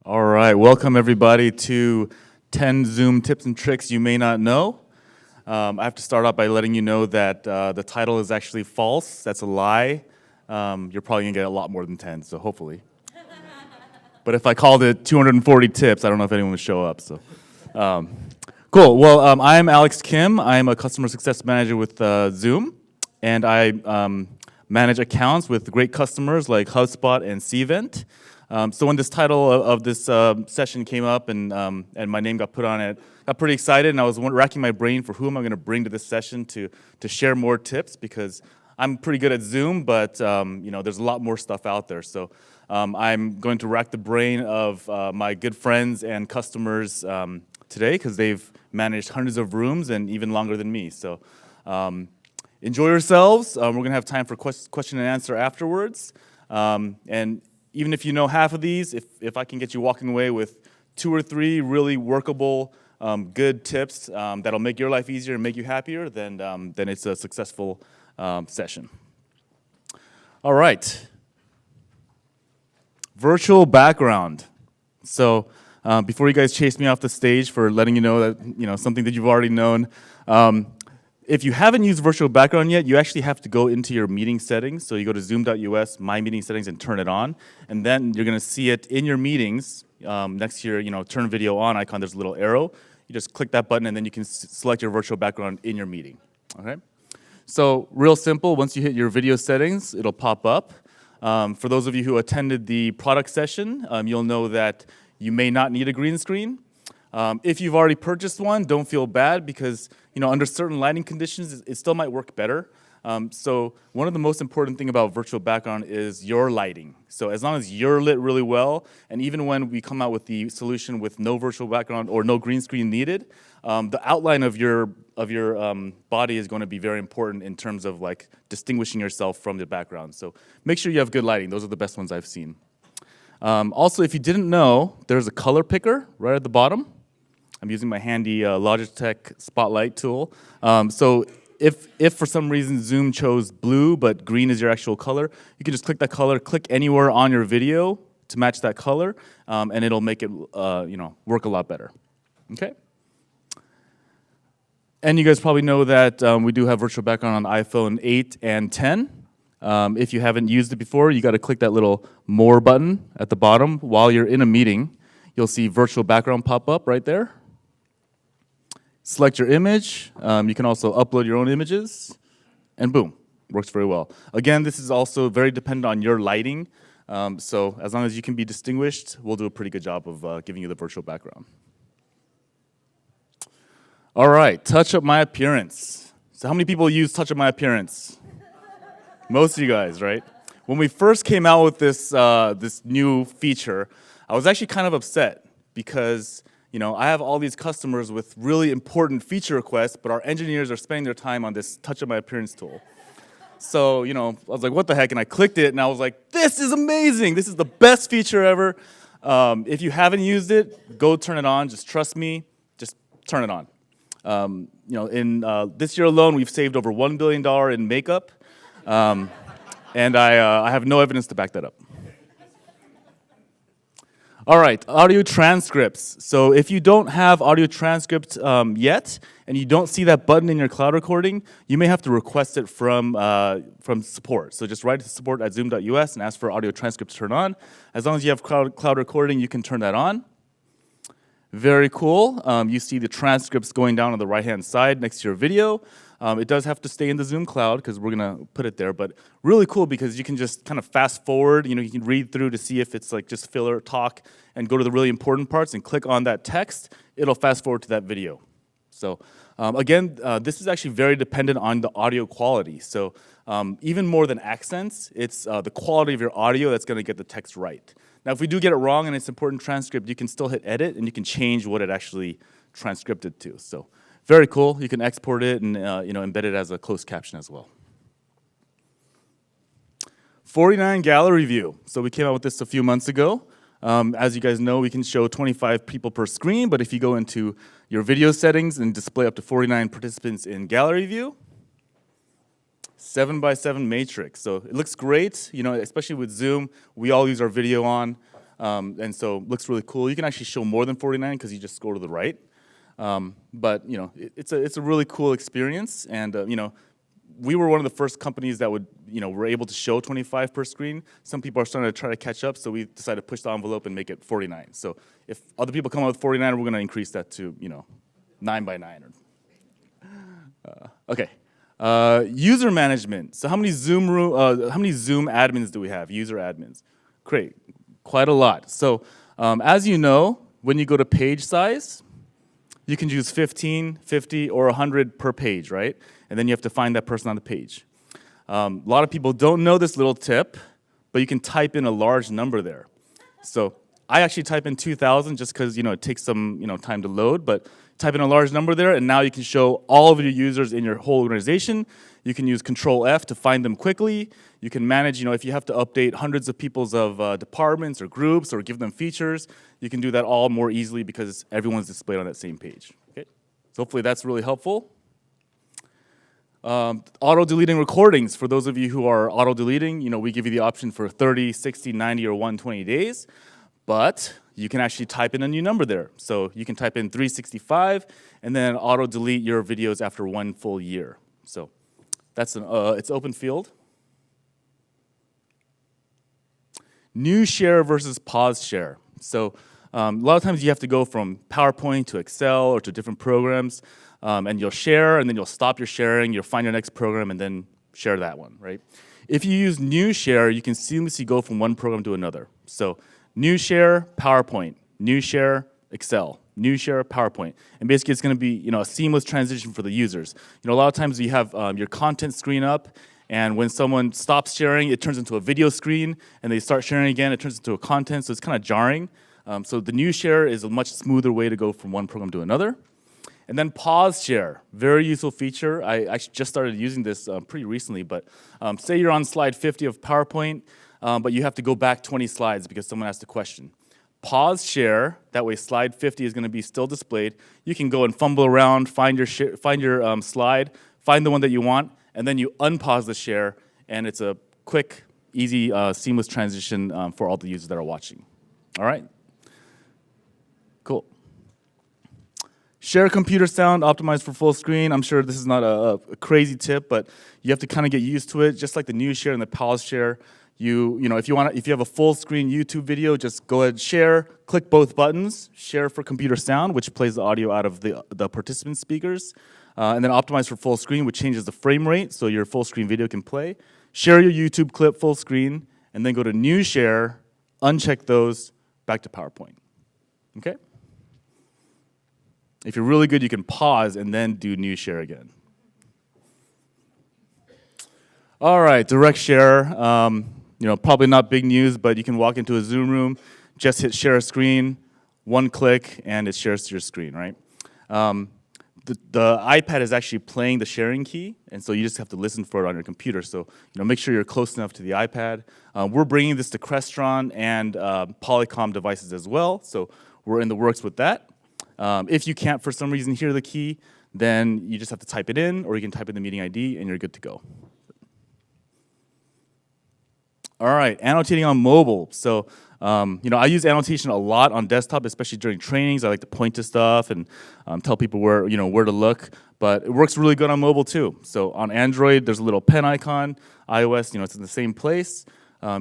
All right, welcome everybody to 10 Zoom tips and tricks you may not know. I have to start off by letting you know that the title is actually false. That's a lie. You're probably gonna get a lot more than 10, so hopefully. But if I called it 240 tips, I don't know if anyone would show up. So, cool. Well, I'm Alex Kim. I'm a customer success manager with Zoom, and I manage accounts with great customers like Hubspot and Cvent. So when this title of this session came up and my name got put on it, I got pretty excited, and I was racking my brain for who am I going to bring to this session to share more tips, because I'm pretty good at Zoom, but there's a lot more stuff out there. So I'm going to rack the brain of my good friends and customers today, because they've managed hundreds of rooms and even longer than me. So enjoy yourselves. We're going to have time for question and answer afterwards. And even if you know half of these, if I can get you walking away with 2 or 3 really workable, good tips that'll make your life easier and make you happier, then it's a successful session. All right. Virtual background. So before you guys chase me off the stage for letting you know that something that you've already known, if you haven't used virtual background yet, you actually have to go into your meeting settings. So you go to zoom.us, My Meeting Settings, and turn it on. And then you're going to see it in your meetings next to your turn video on icon. There's a little arrow. You just click that button, and then you can select your virtual background in your meeting. Okay? So real simple. Once you hit your video settings, it'll pop up. For those of you who attended the product session, you'll know that you may not need a green screen. If you've already purchased one, don't feel bad, because under certain lighting conditions, it still might work better. So one of the most important thing about virtual background is your lighting. So as long as you're lit really well, and even when we come out with the solution with no virtual background or no green screen needed, the outline of your body is going to be very important in terms of like distinguishing yourself from the background. So make sure you have good lighting. Those are the best ones I've seen. Also, if you didn't know, there's a color picker right at the bottom. I'm using my handy Logitech Spotlight tool. So if for some reason Zoom chose blue, but green is your actual color, you can just click that color, click anywhere on your video to match that color, and it'll make it work a lot better. Okay? And you guys probably know that we do have virtual background on iPhone 8 and 10. If you haven't used it before, you got to click that little More button at the bottom. While you're in a meeting, you'll see virtual background pop up right there. Select your image. You can also upload your own images, and boom, works very well. Again, this is also very dependent on your lighting. So as long as you can be distinguished, we'll do a pretty good job of giving you the virtual background. All right, touch up my appearance. So how many people use touch up my appearance? Most of you guys, right? When we first came out with this new feature, I was actually kind of upset, because I have all these customers with really important feature requests, but our engineers are spending their time on this touch up my appearance tool. So I was like, what the heck? And I clicked it, and I was like, this is amazing. This is the best feature ever. If you haven't used it, go turn it on. Just trust me. Just turn it on. In this year alone, we've saved over $1 billion in makeup. And I have no evidence to back that up. All right, audio transcripts. So if you don't have audio transcript yet, and you don't see that button in your cloud recording, you may have to request it from support. So just write to support@zoom.us and ask for audio transcript to turn on. As long as you have cloud recording, you can turn that on. Very cool. You see the transcripts going down on the right-hand side next to your video. It does have to stay in the Zoom cloud, because we're going to put it there. But really cool, because you can just kind of fast forward. You can read through to see if it's like just filler talk, and go to the really important parts and click on that text. It'll fast forward to that video. So again, this is actually very dependent on the audio quality. So even more than accents, it's the quality of your audio that's going to get the text right. Now, if we do get it wrong and it's important transcript, you can still hit edit, and you can change what it actually transcripted to. So very cool. You can export it and embed it as a closed caption as well. 49 gallery view. So we came out with this a few months ago. As you guys know, we can show 25 people per screen, but if you go into your video settings and display up to 49 participants in gallery view, 7x7 matrix. So it looks great, especially with Zoom. We all use our video on. And so it looks really cool. You can actually show more than 49 because you just scroll to the right. But it's a really cool experience, and we were one of the first companies that were able to show 25 per screen. Some people are starting to try to catch up, so we decided to push the envelope and make it 49. So if other people come up with 49, we're going to increase that to 9 by 9. Okay. User management. So how many Zoom admins do we have? User admins. Great. Quite a lot. So as you know, when you go to page size, you can choose 15, 50, or 100 per page, right? And then you have to find that person on the page. A lot of people don't know this little tip, but you can type in a large number there. So I actually type in 2,000 just because it takes some time to load, but type in a large number there, and now you can show all of your users in your whole organization. You can use Control F to find them quickly. You can manage, if you have to update hundreds of people's departments or groups or give them features, you can do that all more easily because everyone's displayed on that same page. Okay, so hopefully that's really helpful. Auto-deleting recordings. For those of you who are auto-deleting, we give you the option for 30, 60, 90, or 120 days. But you can actually type in a new number there. So you can type in 365 and then auto-delete your videos after 1 full year. So that's it's open field. New share versus pause share. So a lot of times you have to go from PowerPoint to Excel or to different programs, and you'll share, and then you'll stop your sharing, you'll find your next program, and then share that one, right? If you use new share, you can seamlessly go from one program to another. So new share, PowerPoint, new share, Excel, new share, PowerPoint. And basically it's going to be a seamless transition for the users. A lot of times you have your content screen up, and when someone stops sharing, it turns into a video screen, and they start sharing again, it turns into a content, so it's kind of jarring. So the new share is a much smoother way to go from one program to another. And then pause share, very useful feature. I actually just started using this pretty recently, but say you're on slide 50 of PowerPoint, but you have to go back 20 slides because someone asked a question. Pause share, that way slide 50 is going to be still displayed. You can go and fumble around, find your slide, find the one that you want, and then you unpause the share, and it's a quick, easy, seamless transition for all the users that are watching. All right? Cool. Share computer sound optimized for full screen. I'm sure this is not a crazy tip, but you have to kind of get used to it, just like the new share and the pause share. If you have a full screen YouTube video, just go ahead, share, click both buttons, share for computer sound, which plays the audio out of the participant speakers, and then optimize for full screen, which changes the frame rate so your full screen video can play. Share your YouTube clip full screen, and then go to new share, uncheck those, back to PowerPoint. Okay? If you're really good, you can pause and then do new share again. All right, direct share. Probably not big news, but you can walk into a Zoom room, just hit share a screen, one click, and it shares to your screen, right? The iPad is actually playing the sharing key, and so you just have to listen for it on your computer. So make sure you're close enough to the iPad. We're bringing this to Crestron and Polycom devices as well, so we're in the works with that. If you can't, for some reason, hear the key, then you just have to type it in, or you can type in the meeting ID, and you're good to go. All right, annotating on mobile. So, I use annotation a lot on desktop, especially during trainings. I like to point to stuff and tell people where to look. But it works really good on mobile too. So on Android, there's a little pen icon. iOS, it's in the same place.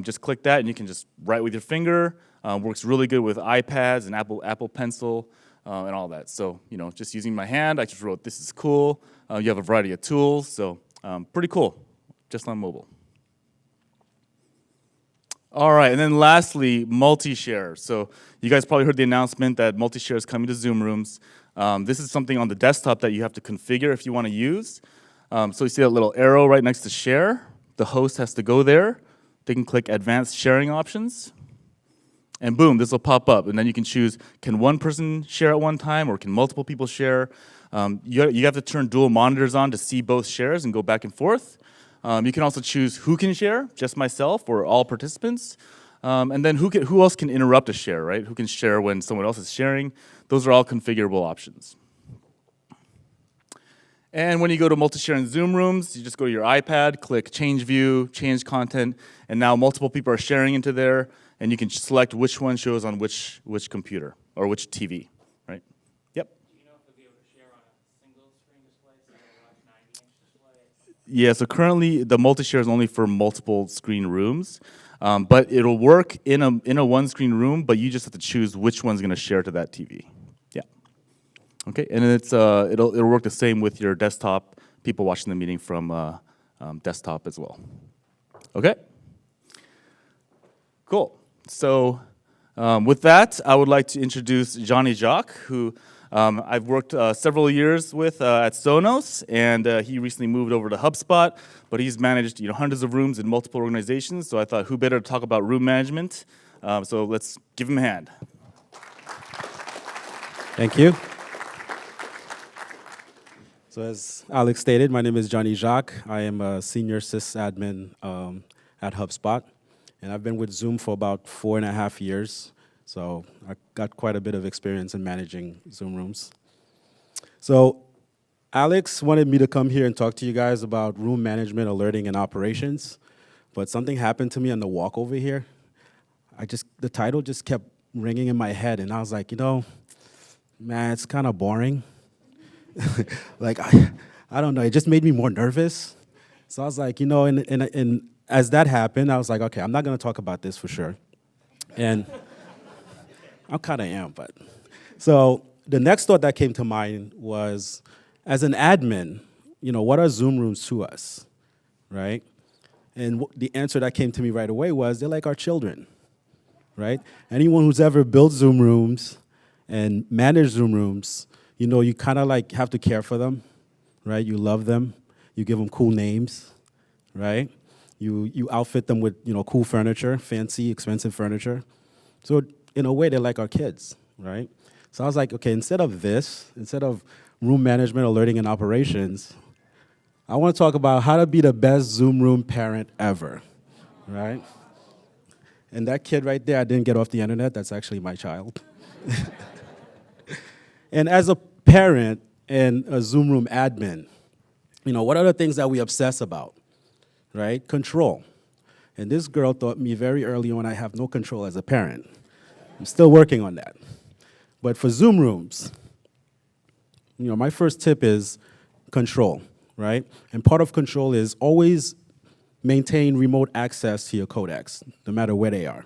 Just click that, and you can just write with your finger. Works really good with iPads and Apple Pencil and all that. So, just using my hand, I just wrote, "This is cool." You have a variety of tools, so pretty cool, just on mobile. All right, and then lastly, multi-share. So you guys probably heard the announcement that multi-share is coming to Zoom rooms. This is something on the desktop that you have to configure if you want to use. So you see that little arrow right next to share. The host has to go there. They can click advanced sharing options. And boom, this will pop up. And then you can choose, can one person share at one time or can multiple people share? You have to turn dual monitors on to see both shares and go back and forth. You can also choose who can share, just myself or all participants. And then who else can interrupt a share, right? Who can share when someone else is sharing? Those are all configurable options. And when you go to multi-share in Zoom rooms, you just go to your iPad, click change view, change content, and now multiple people are sharing into there, and you can select which one shows on which computer or which TV, right? Yep. Do you know if you'll be able to share on a single screen display, so like 90-inch display? Yeah, so currently the multi-share is only for multiple screen rooms, but it'll work in a one-screen room, but you just have to choose which one's gonna share to that TV. Yeah. Okay, and then it'll work the same with your desktop, people watching the meeting from desktop as well. Okay? Cool. So with that, I would like to introduce Johny Jacques, who I've worked several years with at Sonos, and he recently moved over to Hubspot, but he's managed hundreds of rooms in multiple organizations, so I thought who better to talk about room management. So let's give him a hand. Thank you. So as Alex stated, my name is Johny Jacques. I am a senior sysadmin at Hubspot, and I've been with Zoom for about 4.5 years. So I got quite a bit of experience in managing Zoom rooms. So Alex wanted me to come here and talk to you guys about room management, alerting, and operations, but something happened to me on the walk over here. The title just kept ringing in my head, and I was like, man, it's kind of boring. Like, I don't know, it just made me more nervous. So I was like, and as that happened, I was like, okay, I'm not gonna talk about this for sure. And I kind of am, but. So the next thought that came to mind was, as an admin, what are Zoom rooms to us, right? And the answer that came to me right away was, they're like our children, right? Anyone who's ever built Zoom rooms and managed Zoom rooms, you kind of like have to care for them, right? You love them, you give them cool names, right? You outfit them with cool furniture, fancy, expensive furniture. So in a way, they're like our kids, right? So I was like, okay, instead of room management, alerting, and operations, I want to talk about how to be the best Zoom room parent ever, right? And that kid right there, I didn't get off the internet. That's actually my child. And as a parent and a Zoom room admin, what are the things that we obsess about, right? Control. And this girl taught me very early on I have no control as a parent. I'm still working on that. But for Zoom rooms, my first tip is control, right? And part of control is always maintain remote access to your codecs, no matter where they are,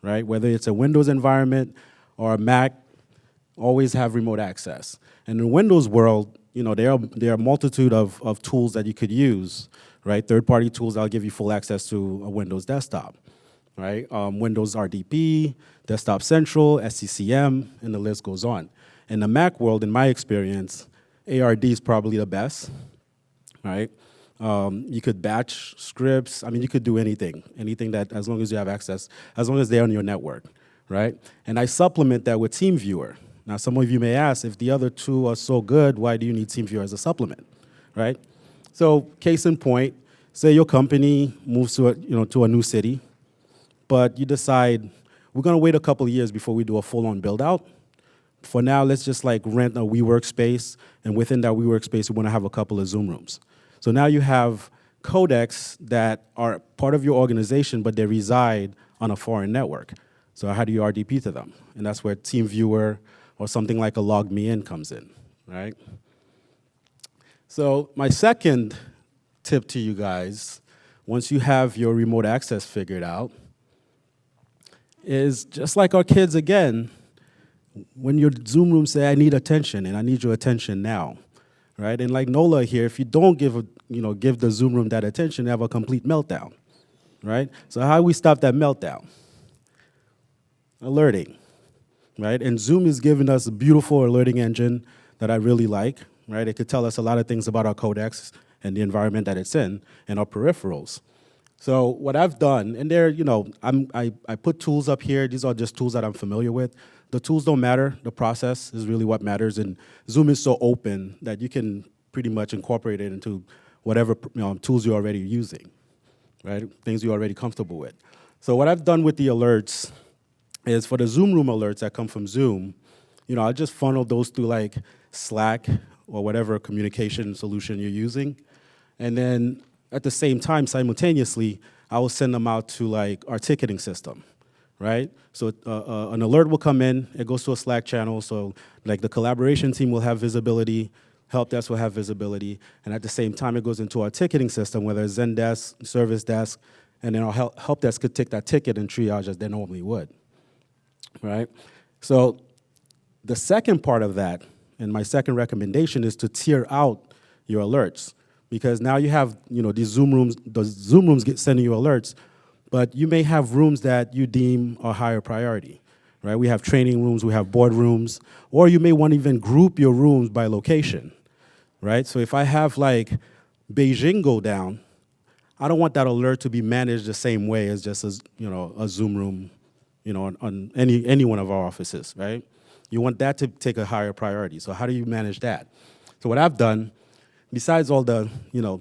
right? Whether it's a Windows environment or a Mac, always have remote access. And in the Windows world, there are a multitude of tools that you could use, right? Third-party tools that'll give you full access to a Windows desktop, right? Windows RDP, Desktop Central, SCCM, and the list goes on. In the Mac world, in my experience, ARD is probably the best, right? You could batch scripts. I mean, you could do anything that, as long as you have access, as long as they're on your network, right? And I supplement that with TeamViewer. Now, some of you may ask, if the other two are so good, why do you need TeamViewer as a supplement, right? So, case in point, say your company moves to a new city, but you decide, we're gonna wait a couple of years before we do a full-on build-out. For now, let's just rent a WeWork space, and within that WeWork space, we wanna have a couple of Zoom rooms. So now you have codecs that are part of your organization, but they reside on a foreign network. So how do you RDP to them? And that's where TeamViewer or something like a LogMeIn comes in, right? So my second tip to you guys, once you have your remote access figured out, is just like our kids again, when your Zoom room say, I need attention, and I need your attention now, right? And like Nola here, if you don't give the Zoom room that attention, they have a complete meltdown, right? So how do we stop that meltdown? Alerting, right? And Zoom is giving us a beautiful alerting engine that I really like, right? It could tell us a lot of things about our codecs and the environment that it's in and our peripherals. So what I've done, and there, I put tools up here. These are just tools that I'm familiar with. The tools don't matter. The process is really what matters. And Zoom is so open that you can pretty much incorporate it into whatever tools you're already using, right? Things you're already comfortable with. So what I've done with the alerts is for the Zoom room alerts that come from Zoom, I just funnel those through like Slack or whatever communication solution you're using. And then at the same time, simultaneously, I will send them out to like our ticketing system, right? So an alert will come in, it goes to a Slack channel, so like the collaboration team will have visibility, help desk will have visibility, and at the same time it goes into our ticketing system, whether it's Zendesk, Service Desk, and then our help desk could take that ticket and triage as they normally would, right? So the second part of that, and my second recommendation, is to tier out your alerts, because now you have these Zoom rooms, the Zoom rooms get sending you alerts, but you may have rooms that you deem are higher priority, right? We have training rooms, we have board rooms, or you may want to even group your rooms by location, right? So if I have like Beijing go down, I don't want that alert to be managed the same way as just a Zoom room, on any one of our offices, right? You want that to take a higher priority. So how do you manage that? So what I've done, besides all the,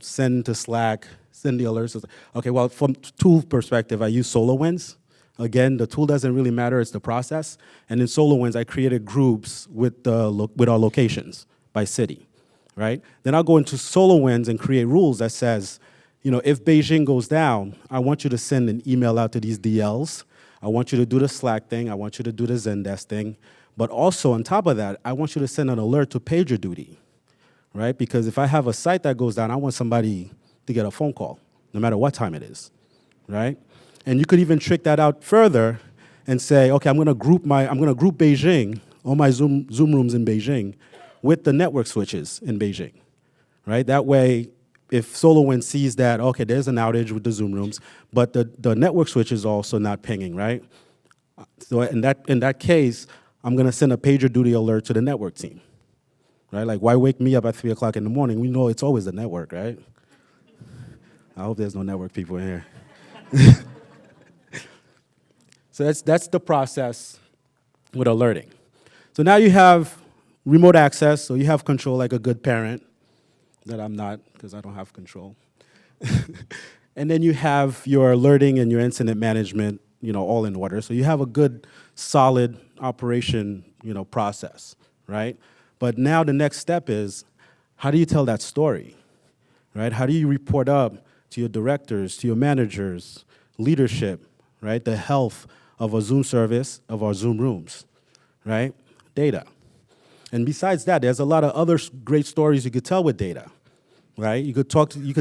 send to Slack, send the alerts, okay, well, from tool perspective, I use SolarWinds. Again, the tool doesn't really matter, it's the process. And in SolarWinds, I created groups with our locations by city, right? Then I'll go into SolarWinds and create rules that says, if Beijing goes down, I want you to send an email out to these DLs. I want you to do the Slack thing. I want you to do the Zendesk thing. But also, on top of that, I want you to send an alert to PagerDuty, right? Because if I have a site that goes down, I want somebody to get a phone call, no matter what time it is, right? And you could even trick that out further and say, okay, I'm gonna group Beijing, all my Zoom rooms in Beijing, with the network switches in Beijing, right? That way, if SolarWinds sees that, okay, there's an outage with the Zoom rooms, but the network switch is also not pinging, right? So in that case, I'm gonna send a PagerDuty alert to the network team, right? Like, why wake me up at 3 o'clock in the morning? We know it's always the network, right? I hope there's no network people in here. So that's the process with alerting. So now you have remote access, so you have control like a good parent, that I'm not, because I don't have control. And then you have your alerting and your incident management, all in order. So you have a good, solid operation, process, right? But now the next step is, how do you tell that story, right? How do you report up to your directors, to your managers, leadership, right? The health of a Zoom service, of our Zoom rooms, right? Data. And besides that, there's a lot of other great stories you could tell with data, right? You could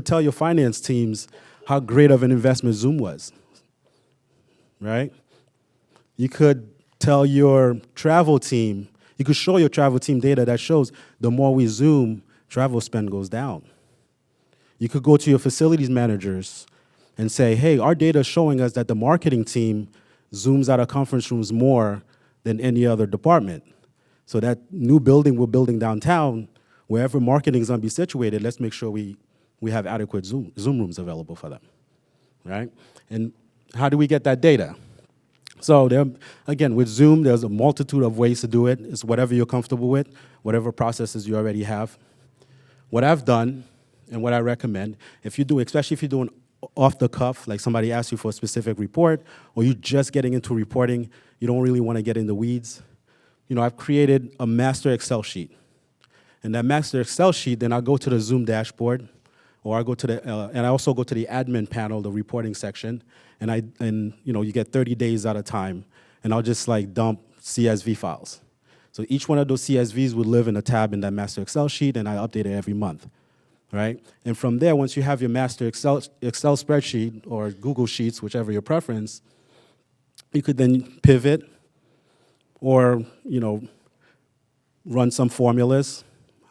tell your finance teams how great of an investment Zoom was, right? You could tell your travel team, you could show your travel team data that shows the more we Zoom, travel spend goes down. You could go to your facilities managers and say, hey, our data is showing us that the marketing team Zooms out of conference rooms more than any other department. So that new building we're building downtown, wherever marketing is going to be situated, let's make sure we have adequate Zoom rooms available for them, right? And how do we get that data? So again, with Zoom, there's a multitude of ways to do it. It's whatever you're comfortable with, whatever processes you already have. What I've done and what I recommend, especially if you're doing off the cuff, like somebody asks you for a specific report, or you're just getting into reporting, you don't really want to get in the weeds. I've created a master Excel sheet. And that master Excel sheet, then I'll go to the Zoom dashboard, or I go to and I also go to the admin panel, the reporting section, and you get 30 days at a time, and I'll just like dump CSV files. So each one of those CSVs would live in a tab in that master Excel sheet, and I update it every month, right? And from there, once you have your master Excel spreadsheet or Google Sheets, whichever your preference, you could then pivot or run some formulas,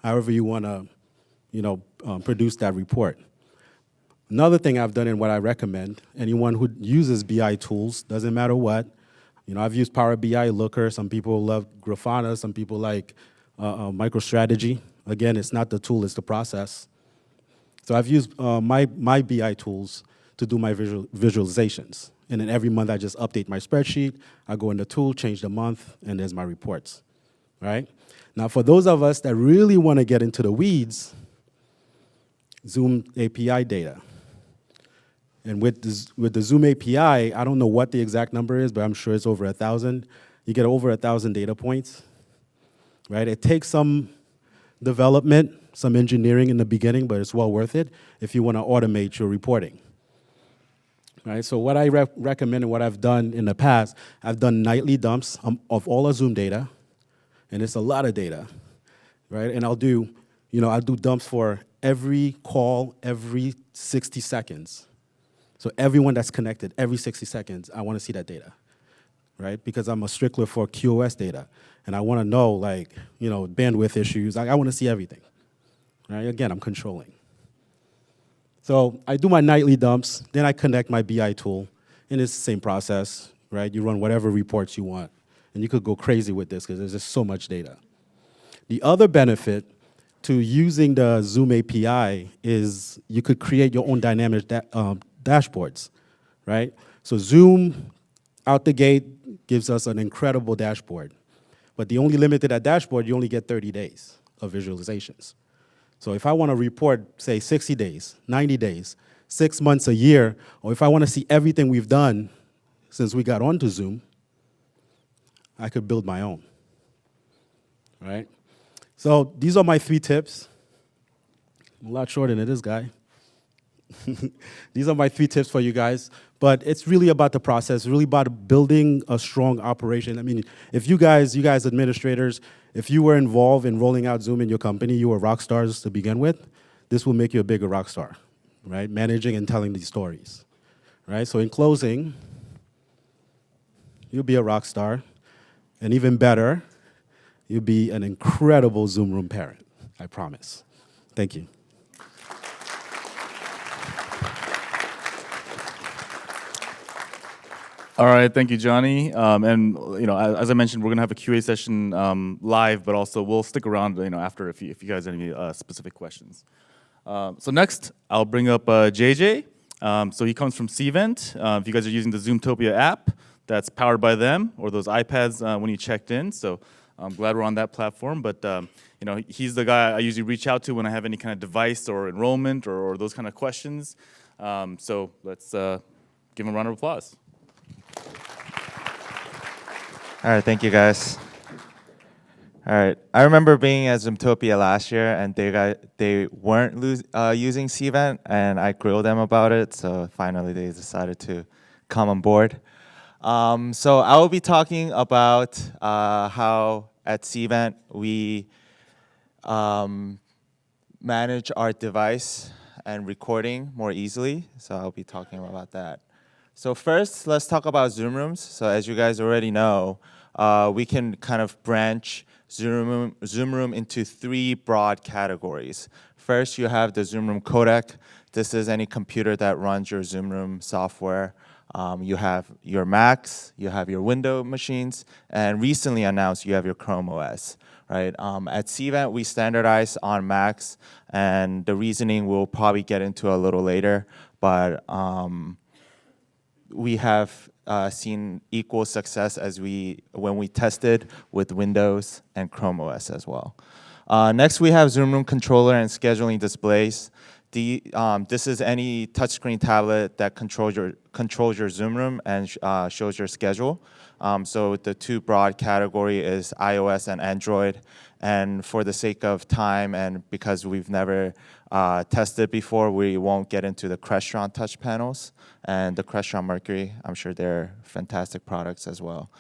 however you want to produce that report. Another thing I've done and what I recommend, anyone who uses BI tools, doesn't matter what, I've used Power BI, Looker, some people love Grafana, some people like MicroStrategy. Again, it's not the tool, it's the process. So I've used my BI tools to do my visualizations. And then every month I just update my spreadsheet, I go in the tool, change the month, and there's my reports, right? Now for those of us that really want to get into the weeds, Zoom API data. And with the Zoom API, I don't know what the exact number is, but I'm sure it's over 1,000. You get over 1,000 data points, right? It takes some development, some engineering in the beginning, but it's well worth it if you want to automate your reporting. Right, so what I recommend and what I've done in the past, I've done nightly dumps of all our Zoom data, and it's a lot of data, right? And I'll do dumps for every call every 60 seconds. So everyone that's connected, every 60 seconds, I want to see that data, right? Because I'm a stickler for QoS data, and I want to know, bandwidth issues. I want to see everything, right? Again, I'm controlling. So I do my nightly dumps, then I connect my BI tool, and it's the same process, right? You run whatever reports you want, and you could go crazy with this because there's just so much data. The other benefit to using the Zoom API is you could create your own dynamic dashboards, right? So Zoom, out the gate, gives us an incredible dashboard. But the only limit to that dashboard, you only get 30 days of visualizations. So if I want to report, say, 60 days, 90 days, 6 months, a year, or if I want to see everything we've done since we got onto Zoom, I could build my own, right? So these are my 3 tips. I'm a lot shorter than this guy. These are my 3 tips for you guys. But it's really about the process, really about building a strong operation. I mean, if you guys administrators, if you were involved in rolling out Zoom in your company, you were rock stars to begin with, this will make you a bigger rock star, right? Managing and telling these stories, right? So in closing, you'll be a rock star. And even better, you'll be an incredible Zoom Room parent, I promise. Thank you. All right, thank you, Johny. And as I mentioned, we're gonna have a QA session live, but also we'll stick around, after if you guys have any specific questions. So next, I'll bring up JJ. So he comes from Cvent. If you guys are using the Zoomtopia app, that's powered by them, or those iPads when you checked in. So I'm glad we're on that platform. But he's the guy I usually reach out to when I have any kind of device or enrollment or those kind of questions. So let's give him a round of applause. All right, thank you guys. All right, I remember being at Zoomtopia last year, and they weren't using Cvent, and I grilled them about it. So finally, they decided to come on board. So I will be talking about how at Cvent we manage our device and recording more easily. So I'll be talking about that. So first, let's talk about Zoom Rooms. So as you guys already know, we can kind of branch Zoom Room into 3 broad categories. First, you have the Zoom Room Codec. This is any computer that runs your Zoom Room software. You have your Macs, you have your Windows machines, and recently announced you have your Chrome OS. Right? At Cvent, we standardize on Macs, and the reasoning we'll probably get into a little later, but we have seen equal success when we tested with Windows and Chrome OS as well. Next, we have Zoom Room Controller and scheduling displays. This is any touchscreen tablet that controls your Zoom Room and shows your schedule. So the 2 broad category is iOS and Android. And for the sake of time and because we've never tested before, we won't get into the Crestron touch panels and the Crestron Mercury. I'm sure they're fantastic products as well.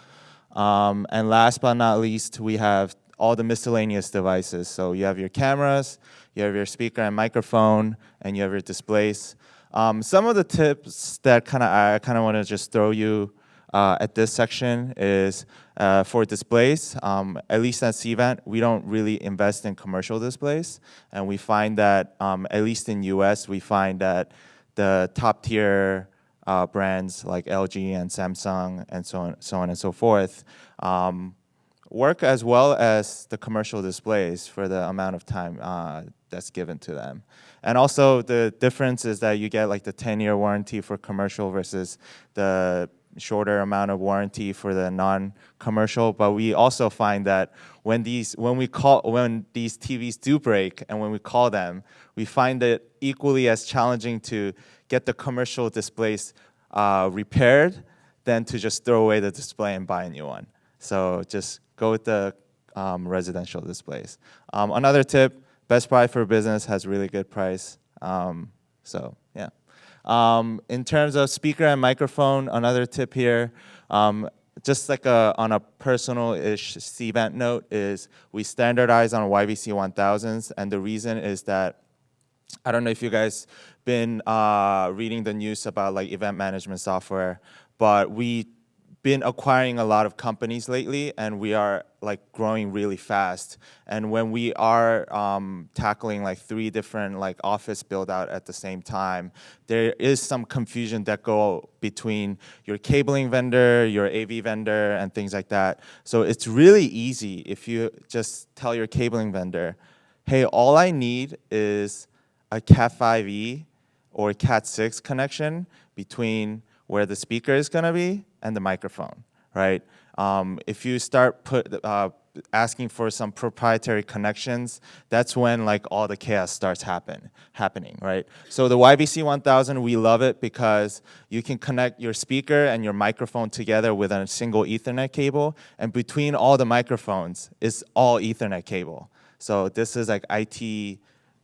And last but not least, we have all the miscellaneous devices. So you have your cameras, you have your speaker and microphone, and you have your displays. Some of the tips that I kind of want to just throw you at this section is for displays. At least at Cvent, we don't really invest in commercial displays, and we find that at least in US, we find that the top tier brands like LG and Samsung and so on and so forth work as well as the commercial displays for the amount of time that's given to them. And also the difference is that you get like the 10-year warranty for commercial versus the shorter amount of warranty for the non-commercial. But we also find that when these TVs do break and when we call them, we find it equally as challenging to get the commercial displays repaired than to just throw away the display and buy a new one. So just go with the residential displays. Another tip, Best Buy for Business has really good price. So yeah. In terms of speaker and microphone, another tip here, just like on a personal-ish Cvent note is we standardize on YVC 1000s, and the reason is that I don't know if you guys been reading the news about like event management software, but we been acquiring a lot of companies lately, and we are like growing really fast. And when we are tackling like 3 different like office build out at the same time, there is some confusion that go between your cabling vendor, your AV vendor, and things like that. So it's really easy if you just tell your cabling vendor, hey, all I need is a Cat5e or Cat6 connection between where the speaker is going to be and the microphone, right? If you start asking for some proprietary connections, that's when like all the chaos starts happening, right? So the YVC 1000, we love it because you can connect your speaker and your microphone together with a single Ethernet cable, and between all the microphones is all Ethernet cable. So this is like IT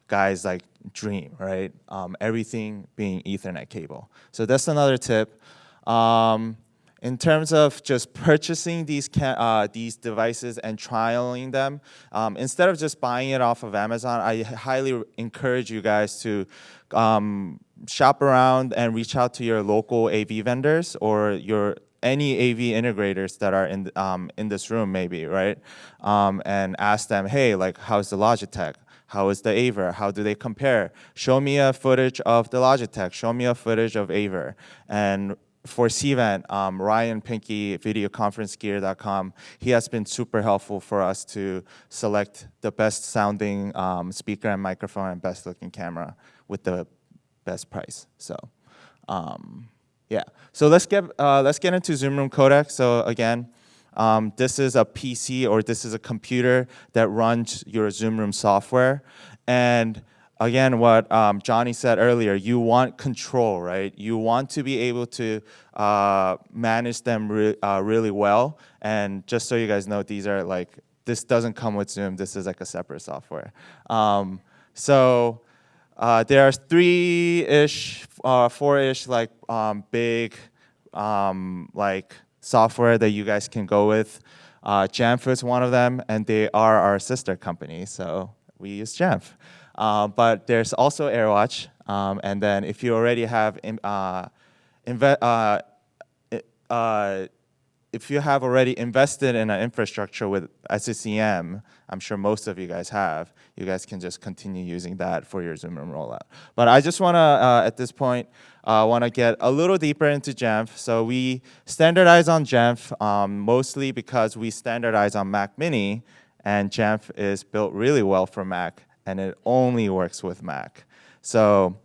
guys like dream, right? Everything being Ethernet cable. So that's another tip. In terms of just purchasing these devices and trialing them, instead of just buying it off of Amazon, I highly encourage you guys to shop around and reach out to your local AV vendors or any AV integrators that are in this room, maybe, right? And ask them, hey, like, how's the Logitech? How is the Aver? How do they compare? Show me a footage of the Logitech. Show me a footage of Aver. And for Cvent, Ryan Pinky, videoconferencegear.com, he has been super helpful for us to select the best sounding speaker and microphone and best looking camera with the best price. So, yeah. So let's get into Zoom Room Codec. So again, this is a PC or this is a computer that runs your Zoom Room software. And again, what Johny said earlier, you want control, right? You want to be able to manage them really well. And just so you guys know, this doesn't come with Zoom. This is like a separate software. So there are 3-ish, 4-ish like big like software that you guys can go with. Jamf is one of them, and they are our sister company, so we use Jamf. But there's also AirWatch, and then if you already have if you have already invested in an infrastructure with SCCM, I'm sure most of you guys have, you guys can just continue using that for your Zoom Room rollout. But I just want to, at this point, want to get a little deeper into Jamf. So we standardize on Jamf mostly because we standardize on Mac Mini, and Jamf is built really well for Mac, and it only works with Mac. So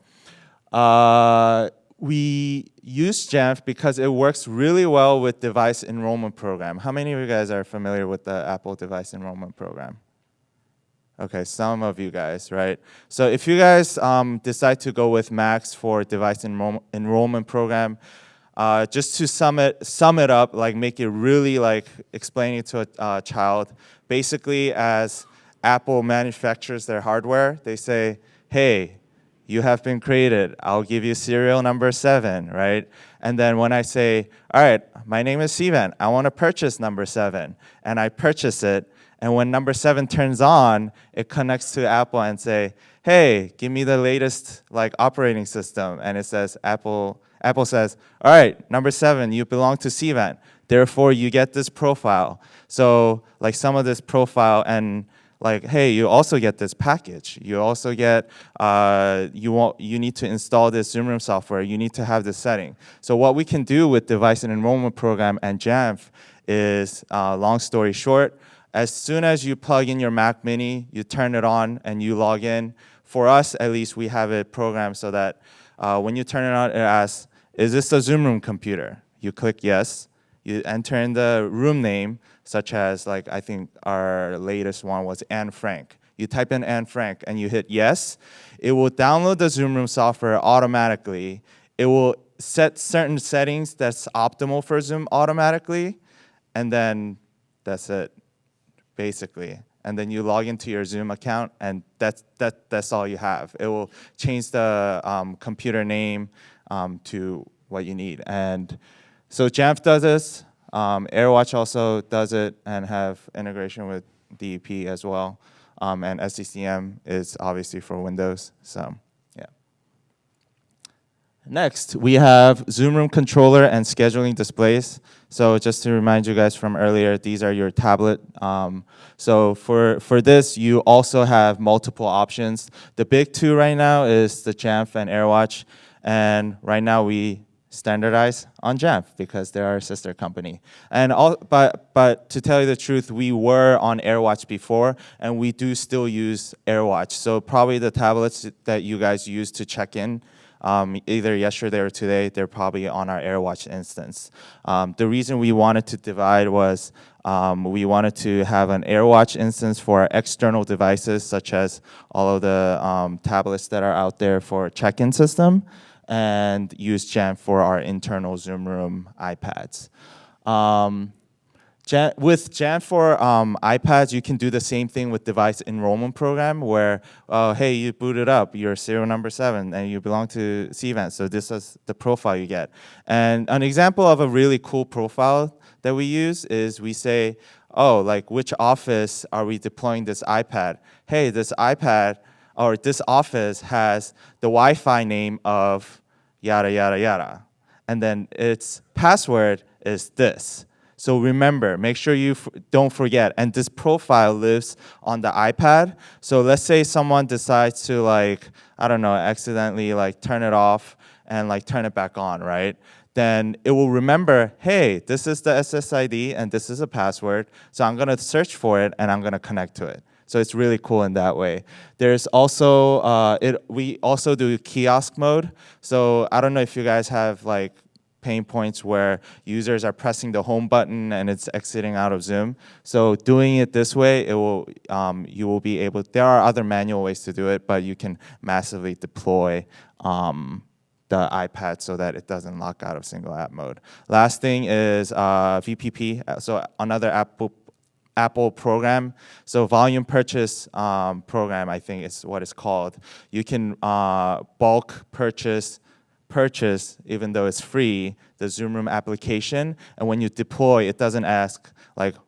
we use Jamf because it works really well with device enrollment program. How many of you guys are familiar with the Apple device enrollment program? Okay, some of you guys, right? So if you guys decide to go with Macs for device enrollment program, just to sum it up, like make it really like explaining it to a child, basically as Apple manufactures their hardware, they say, hey, you have been created. I'll give you serial number 7, right? And then when I say, all right, my name is Cvent. I want to purchase number 7, and I purchase it. And when number 7 turns on, it connects to Apple and say, hey, give me the latest like operating system. And it says Apple says, all right, number 7, you belong to Cvent. Therefore, you get this profile. So like some of this profile and like, hey, you also get this package. You also get, you need to install this Zoom Room software. You need to have this setting. So what we can do with device and enrollment program and Jamf is, long story short, as soon as you plug in your Mac Mini, you turn it on and you log in. For us, at least, we have it programmed so that when you turn it on, it asks, is this a Zoom Room computer? You click yes. You enter in the room name, such as, like, I think our latest one was Anne Frank. You type in Anne Frank and you hit yes. It will download the Zoom Room software automatically. It will set certain settings that's optimal for Zoom automatically, and then that's it. basically. And then you log into your Zoom account, and that's all you have. It will change the computer name to what you need. And so Jamf does this. AirWatch also does it and have integration with DEP as well. And SCCM is obviously for Windows. So yeah. Next, we have Zoom Room controller and scheduling displays. So just to remind you guys from earlier, these are your tablet. So for this, you also have multiple options. The big two right now is the Jamf and AirWatch. And right now we standardize on Jamf because they're our sister company. And but to tell you the truth, we were on AirWatch before, and we do still use AirWatch. So probably the tablets that you guys use to check in, either yesterday or today, they're probably on our AirWatch instance. The reason we wanted to divide was we wanted to have an AirWatch instance for our external devices, such as all of the tablets that are out there for check-in system, and use Jamf for our internal Zoom Room iPads. With Jamf for iPads, you can do the same thing with device enrollment program where, hey, you booted up, you're serial number 7, and you belong to Cvent, so this is the profile you get. And an example of a really cool profile that we use is we say, oh, like which office are we deploying this iPad? Hey, this iPad, or this office has the Wi-Fi name of yada, yada, yada. And then its password is this. So remember, make sure you don't forget. And this profile lives on the iPad. So let's say someone decides to I don't know, accidentally turn it off and turn it back on, right? Then it will remember, hey, this is the SSID and this is a password. So I'm gonna search for it and I'm gonna connect to it. So it's really cool in that way. There's also, we also do kiosk mode. So I don't know if you guys have pain points where users are pressing the home button and it's exiting out of Zoom. So doing it this way, it will, you will be able, there are other manual ways to do it, but you can massively deploy the iPad so that it doesn't lock out of single app mode. Last thing is VPP, so another Apple program. So volume purchase program, I think is what it's called. You can bulk purchase, even though it's free, the Zoom Room application. And when you deploy, it doesn't ask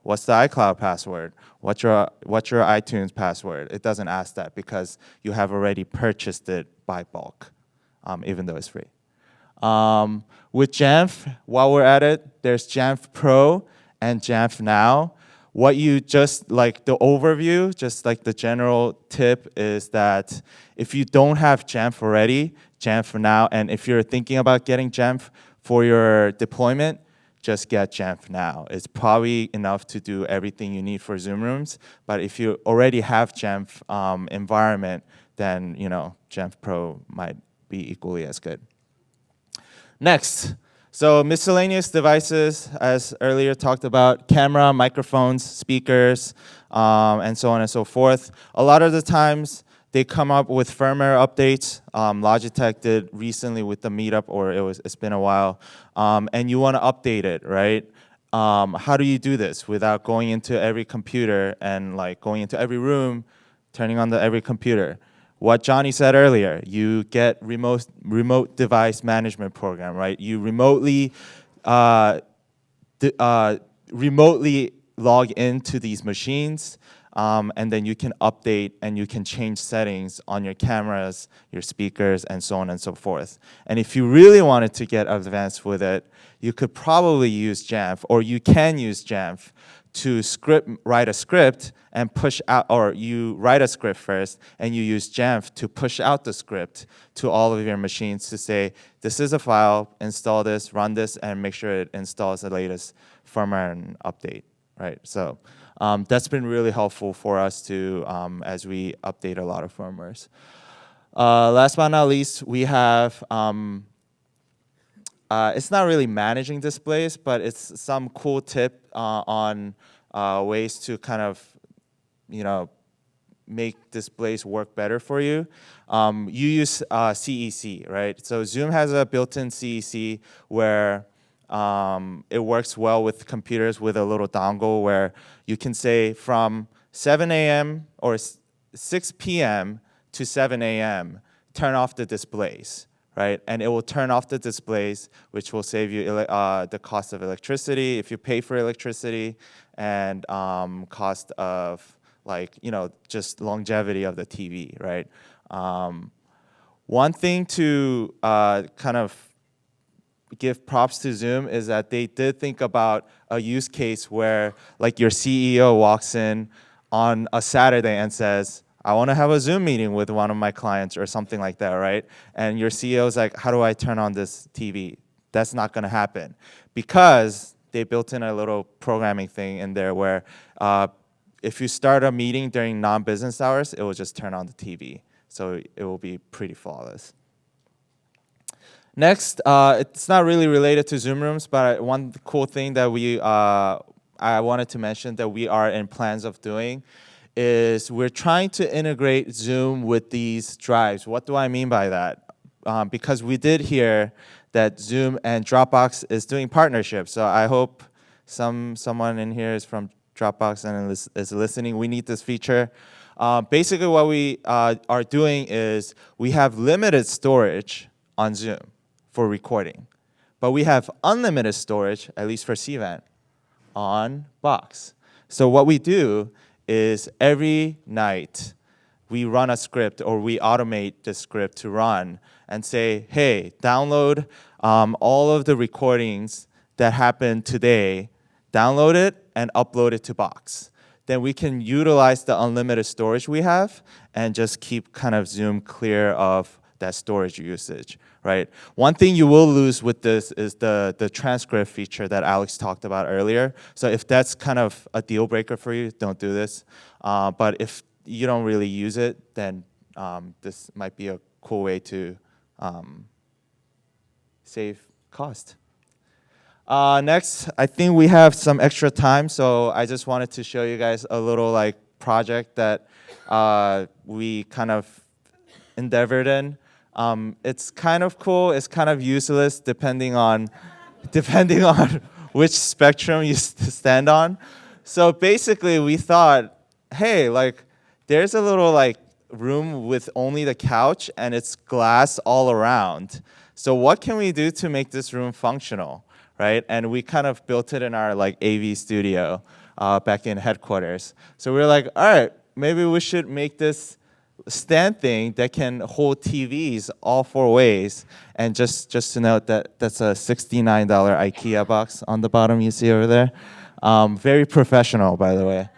what's the iCloud password? What's your iTunes password? It doesn't ask that because you have already purchased it by bulk, even though it's free. With Jamf, while we're at it, there's Jamf Pro and Jamf Now. What you just, the overview, just the general tip is that if you don't have Jamf already, Jamf Now, and if you're thinking about getting Jamf for your deployment, just get Jamf Now. It's probably enough to do everything you need for Zoom Rooms, but if you already have Jamf environment, then Jamf Pro might be equally as good. Next. So miscellaneous devices, as earlier talked about, camera, microphones, speakers, and so on and so forth. A lot of the times, they come up with firmware updates. Logitech did recently with the meetup, or it's been a while, and you want to update it, right? How do you do this without going into every computer and going into every room, turning on every computer? What Johny said earlier, you get remote device management program, right? You remotely log into these machines, and then you can update and you can change settings on your cameras, your speakers, and so on and so forth. And if you really wanted to get advanced with it, you could probably use Jamf, or you can use Jamf to write a script and push out, or you write a script first and you use Jamf to push out the script to all of your machines to say, this is a file, install this, run this, and make sure it installs the latest firmware and update, right? So that's been really helpful for us to, as we update a lot of firmwares. Last but not least, we have, it's not really managing displays, but it's some cool tip on ways to kind of, make displays work better for you. You use CEC, right? So Zoom has a built-in CEC where it works well with computers with a little dongle where you can say from 7 a.m. or 6 p.m. to 7 a.m., turn off the displays, right? And it will turn off the displays, which will save you the cost of electricity if you pay for electricity, and cost of just longevity of the TV, right? One thing to kind of give props to Zoom is that they did think about a use case where like your CEO walks in on a Saturday and says, I want to have a Zoom meeting with one of my clients or something like that, right? And your CEO is like, how do I turn on this TV? That's not going to happen because they built in a little programming thing in there where if you start a meeting during non-business hours, it will just turn on the TV. So it will be pretty flawless. Next, it's not really related to Zoom rooms, but one cool thing that I wanted to mention that we are in plans of doing is we're trying to integrate Zoom with these drives. What do I mean by that? Because we did hear that Zoom and Dropbox is doing partnerships. So I hope someone in here is from Dropbox and is listening. We need this feature. Basically, what we are doing is we have limited storage on Zoom for recording, but we have unlimited storage, at least for Cvent, on Box. So what we do is every night we run a script or we automate the script to run and say, hey, download all of the recordings that happened today, download it and upload it to Box. Then we can utilize the unlimited storage we have and just keep kind of Zoom clear of that storage usage, right? One thing you will lose with this is the transcript feature that Alex talked about earlier. So if that's kind of a deal breaker for you, don't do this. But if you don't really use it, then this might be a cool way to save cost. Next, I think we have some extra time, so I just wanted to show you guys a little project that we kind of endeavored in. It's kind of cool. It's kind of useless depending on which spectrum you stand on. So basically, we thought, hey, there's a little room with only the couch and it's glass all around. So what can we do to make this room functional, right? And we kind of built it in our AV studio back in headquarters. So we were like, all right, maybe we should make this stand thing that can hold TVs all four ways. And just to note that that's a $69 IKEA box on the bottom you see over there. Very professional, by the way.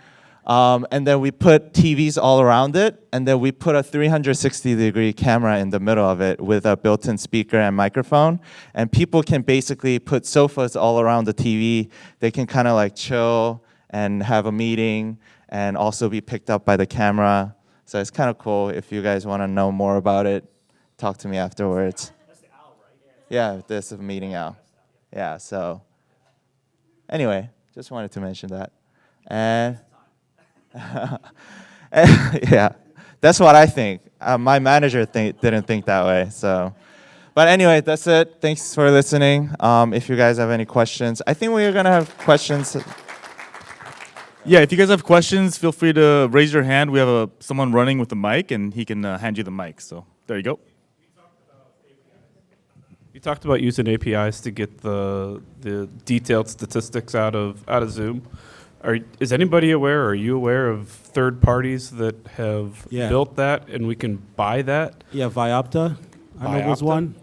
And then we put TVs all around it, and then we put a 360-degree camera in the middle of it with a built-in speaker and microphone. And people can basically put sofas all around the TV. They can kind of chill and have a meeting and also be picked up by the camera. So it's kind of cool. If you guys want to know more about it, talk to me afterwards. That's the owl, right? Yeah, this is a meeting owl. Yeah, so anyway, just wanted to mention that. And yeah, that's what I think. My manager didn't think that way. So, but anyway, that's it. Thanks for listening. If you guys have any questions, I think we're gonna have questions. Yeah, if you guys have questions, feel free to raise your hand. We have someone running with the mic, and he can hand you the mic. So there you go. You talked about using APIs to get the detailed statistics out of Zoom. Is anybody aware? Or are you aware of third parties that have built that, and we can buy that? Yeah, Viopta, I know was one.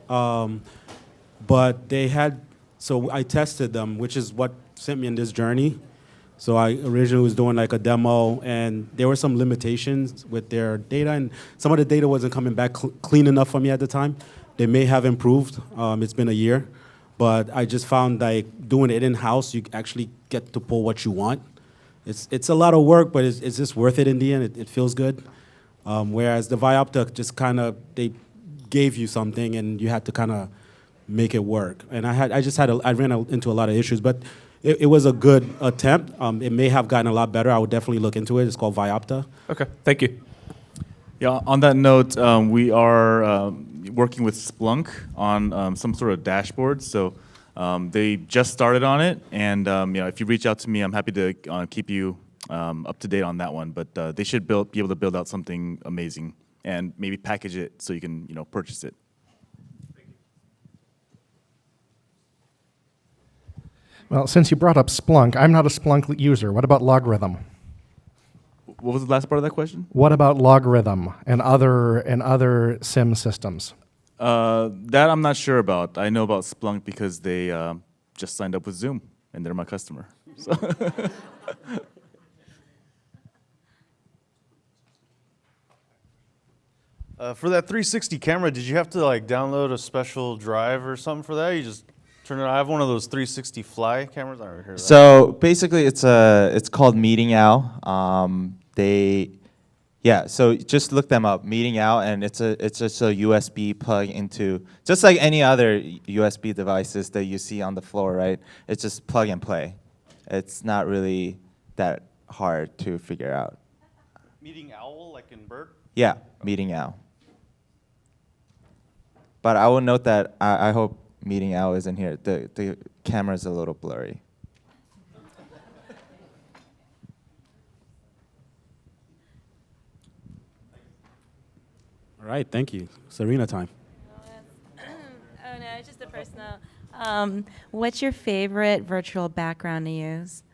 But they had, so I tested them, which is what sent me in this journey. So I originally was doing a demo, and there were some limitations with their data, and some of the data wasn't coming back clean enough for me at the time. They may have improved. It's been a year. But I just found doing it in-house, you actually get to pull what you want. It's a lot of work, but it's just worth it in the end. It feels good. Whereas the Viopta just they gave you something, and you had to kind of make it work. And I ran into a lot of issues, but it was a good attempt. It may have gotten a lot better. I would definitely look into it. It's called Viopta. Okay, thank you. Yeah, on that note, we are working with Splunk on some sort of dashboard. So They just started on it, and if you reach out to me, I'm happy to keep you up to date on that one. But they should be able to build out something amazing and maybe package it so you can purchase it. Well, since you brought up Splunk, I'm not a Splunk user. What about Logarithm? What was the last part of that question? What about Logarithm and other SIM systems? That I'm not sure about. I know about Splunk because they just signed up with Zoom, and they're my customer. So. For that 360 camera, did you have to like download a special drive or something for that? You just turn it on. I have one of those 360 Fly cameras. I never heard of that. So basically, it's called Meeting Owl. So just look them up, Meeting Owl, and it's just a USB plug into, just like any other USB devices that you see on the floor, right? It's just plug and play. It's not really that hard to figure out. Meeting Owl, like in Bird? Yeah, Meeting Owl. But I will note that I hope Meeting Owl isn't here. The camera's a little blurry. All right, thank you. Serena time. Oh no, it's just a personal. What's your favorite virtual background to use?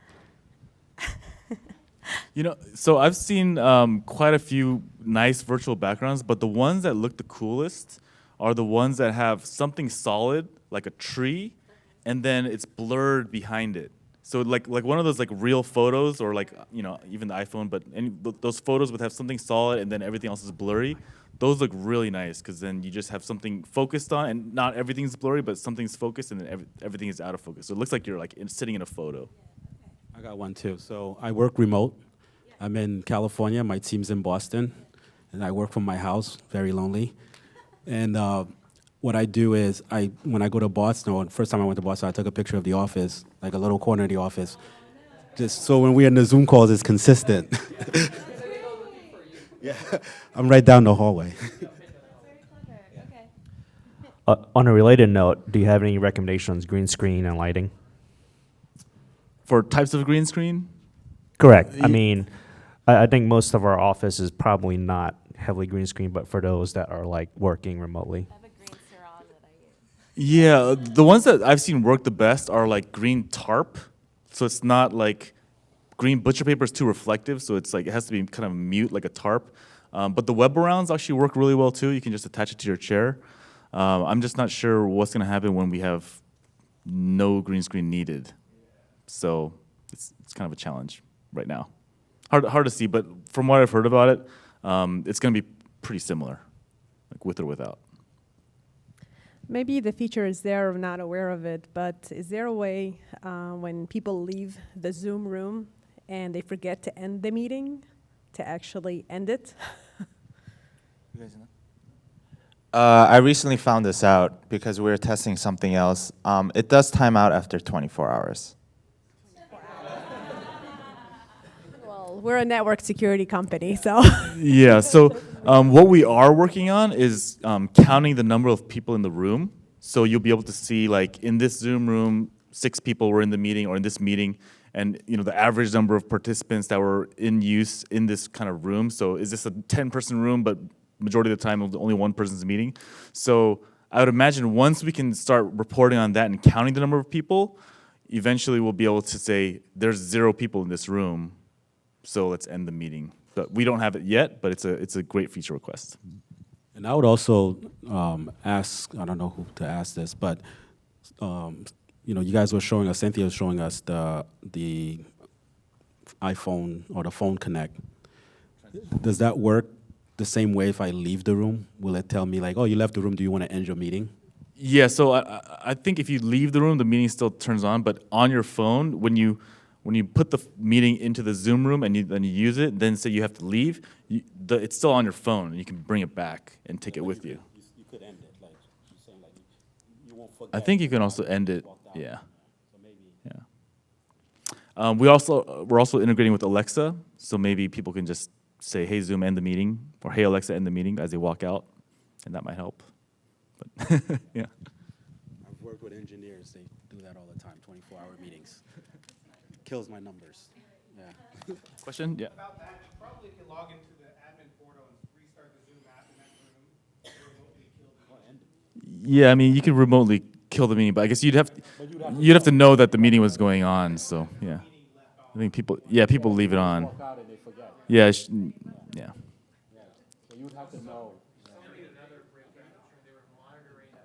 So I've seen quite a few nice virtual backgrounds, but the ones that look the coolest are the ones that have something solid, like a tree, and then it's blurred behind it. So like one of those like real photos, or like even the iPhone, but those photos would have something solid and then everything else is blurry. Those look really nice because then you just have something focused on, and not everything's blurry, but something's focused, and then everything is out of focus. So it looks like you're like sitting in a photo. I got one too. So I work remote. I'm in California. My team's in Boston, and I work from my house. Very lonely. And what I do is when I go to Boston, or the first time I went to Boston, I took a picture of the office, like a little corner of the office, just so when we're in the Zoom calls, it's consistent. Yeah, I'm right down the hallway. On a related note, do you have any recommendations on green screen and lighting? For types of green screen? Correct. I mean, I think most of our office is probably not heavily green screen, but for those that are like working remotely. I have a green surround that I use. Yeah, the ones that I've seen work the best are like green tarp. So it's not like green butcher paper is too reflective, so it's like it has to be kind of mute like a tarp. But the web arounds actually work really well too. You can just attach it to your chair. I'm just not sure what's going to happen when we have no green screen needed. So it's kind of a challenge right now. Hard to see, but from what I've heard about it, it's going to be pretty similar, like with or without. Maybe the feature is there, I'm not aware of it, but is there a way when people leave the Zoom room and they forget to end the meeting to actually end it? You guys know? I recently found this out because we were testing something else. It does time out after 24 hours. Well, we're a network security company, so. Yeah, so what we are working on is counting the number of people in the room. So you'll be able to see, like, in this Zoom room, 6 people were in the meeting, or in this meeting, and the average number of participants that were in use in this kind of room. So is this a 10-person room, but majority of the time only one person's meeting? So I would imagine once we can start reporting on that and counting the number of people, eventually we'll be able to say there's 0 people in this room, so let's end the meeting. But we don't have it yet, but it's a great feature request. And I would also ask, I don't know who to ask this, but you guys were showing us, Cynthia was showing us the iPhone or the phone connect. Does that work the same way if I leave the room? Will it tell me like, oh, you left the room, do you want to end your meeting? Yeah, so I think if you leave the room, the meeting still turns on, but on your phone, when you put the meeting into the Zoom room and then you use it, then say you have to leave, it's still on your phone, and you can bring it back and take it with you. You could end it, like she's saying, like you won't forget. I think you can also end it, yeah. So maybe. Yeah. We're also integrating with Alexa, so maybe people can just say, "Hey Zoom, end the meeting," or "Hey Alexa, end the meeting" as they walk out, and that might help. But yeah. I've worked with engineers. They do that all the time, 24-hour meetings. Kills my numbers. Yeah. Question? Yeah. About that, you probably can log into the admin portal and restart the Zoom app in that room, remotely kill the meeting. Yeah, I mean, you could remotely kill the meeting, but I guess you'd have to know that the meeting was going on. So yeah, I think people leave it on. Walk out and they forget. Yeah, yeah. So you'd have to know. Another breakdown, they were monitoring the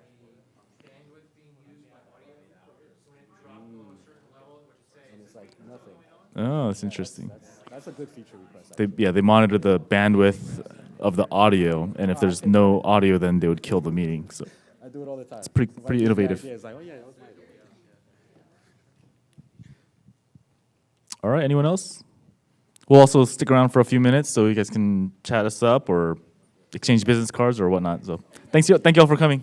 bandwidth being used by audio. So when it dropped below a certain level, it would say. And it's like nothing. Oh, that's interesting. That's a good feature request. They monitor the bandwidth of the audio, and if there's no audio, then they would kill the meeting. So I do it all the time. it's pretty innovative. It's like, oh yeah, that was my idea. All right, anyone else? We'll also stick around for a few minutes so you guys can chat us up or exchange business cards or whatnot. So thank you all for coming.